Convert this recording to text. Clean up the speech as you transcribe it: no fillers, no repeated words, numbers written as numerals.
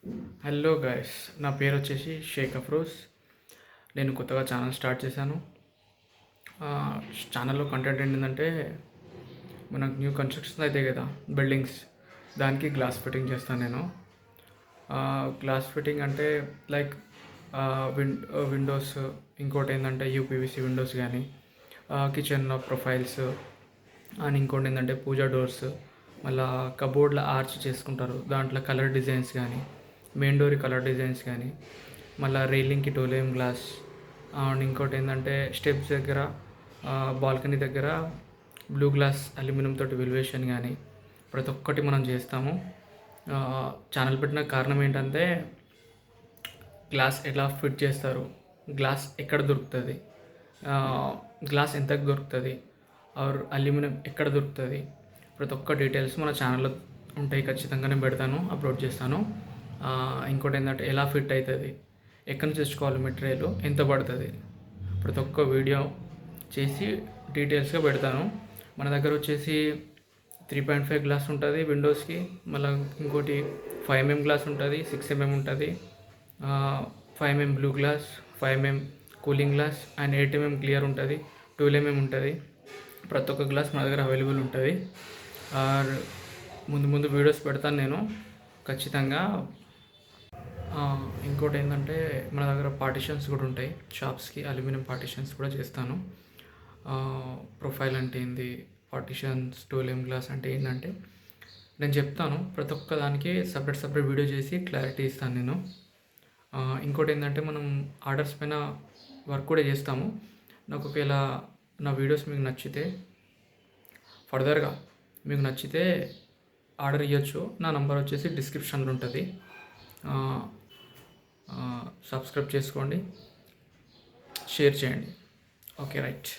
Hello guys, నా పేరు వచ్చేసి షేక్ అఫ్రోజ్. నేను కొత్తగా ఛానల్ స్టార్ట్ చేశాను. ఛానల్లో కంటెంట్ ఏంటంటే మనకు న్యూ కన్స్ట్రక్షన్స్ అవుతాయి కదా, బిల్డింగ్స్, దానికి గ్లాస్ ఫిట్టింగ్ చేస్తాను నేను. గ్లాస్ ఫిట్టింగ్ అంటే లైక్ విండోస్, ఇంకోటి ఏంటంటే యూపీవీసీ విండోస్ కానీ, కిచెన్లో ప్రొఫైల్స్, అండ్ ఇంకోటి ఏంటంటే పూజా డోర్స్, మళ్ళీ కబోర్డ్లో ఆర్చ్ చేసుకుంటారు, దాంట్లో కలర్ డిజైన్స్ కానీ, మెయిన్ డోర్ కలర్ డిజైన్స్ కానీ, మళ్ళీ రైలింగ్కి టోలేయం గ్లాస్, అండ్ ఇంకోటి ఏంటంటే స్టెప్స్ దగ్గర, బాల్కనీ దగ్గర బ్లూ గ్లాస్ అల్యూమినియం తోటి వెల్యువేషన్ కానీ ప్రతి ఒక్కటి మనం చేస్తాము. ఛానల్ పెట్టిన కారణం ఏంటంటే గ్లాస్ ఎలా ఫిట్ చేస్తారు, గ్లాస్ ఎక్కడ దొరుకుతుంది, గ్లాస్ ఎంతకు దొరుకుతుంది, ఆర్ అల్యూమినియం ఎక్కడ దొరుకుతుంది, ప్రతి ఒక్క డీటెయిల్స్ మన ఛానల్లో ఉంటాయి. ఖచ్చితంగా నేను పెడతాను, అప్లోడ్ చేస్తాను. ఇంకోటి ఏంటంటే ఎలా ఫిట్ అవుతుంది, ఎక్కడి నుంచి తెచ్చుకోవాలి, మెటీరియల్ ఎంత పడుతుంది, ప్రతి ఒక్క వీడియో చేసి డీటెయిల్స్గా పెడతాను. మన దగ్గర వచ్చేసి 3.5 గ్లాస్ ఉంటుంది విండోస్కి, మళ్ళీ ఇంకోటి 5mm గ్లాస్ ఉంటుంది, 6mm ఉంటుంది, 5mm blue glass, 5mm cooling glass, and 8mm clear ఉంటుంది, 12mm ఉంటుంది. ప్రతి ఒక్క గ్లాస్ మన దగ్గర అవైలబుల్ ఉంటుంది. ముందు ముందు వీడియోస్ పెడతాను నేను ఖచ్చితంగా. ఇంకోటి ఏంటంటే మన దగ్గర పార్టిషన్స్ కూడా ఉంటాయి షాప్స్కి, అల్యూమినియం పార్టిషన్స్ కూడా చేస్తాను. ప్రొఫైల్ అంటే ఏంది, పార్టిషన్స్, 12mm గ్లాస్ అంటే ఏంటంటే నేను చెప్తాను. ప్రతి ఒక్క దానికి సపరేట్ వీడియో చేసి క్లారిటీ ఇస్తాను నేను. ఇంకోటి ఏంటంటే మనం ఆర్డర్స్ పైన వర్క్ కూడా చేస్తాము. నాకు ఒకవేళ నా వీడియోస్ మీకు నచ్చితే, ఫర్దర్గా మీకు నచ్చితే ఆర్డర్ ఇవ్వచ్చు. నా నంబర్ వచ్చేసి డిస్క్రిప్షన్లో ఉంటుంది. సబ్స్క్రైబ్ చేసుకోండి, షేర్ చేయండి. Okay, right.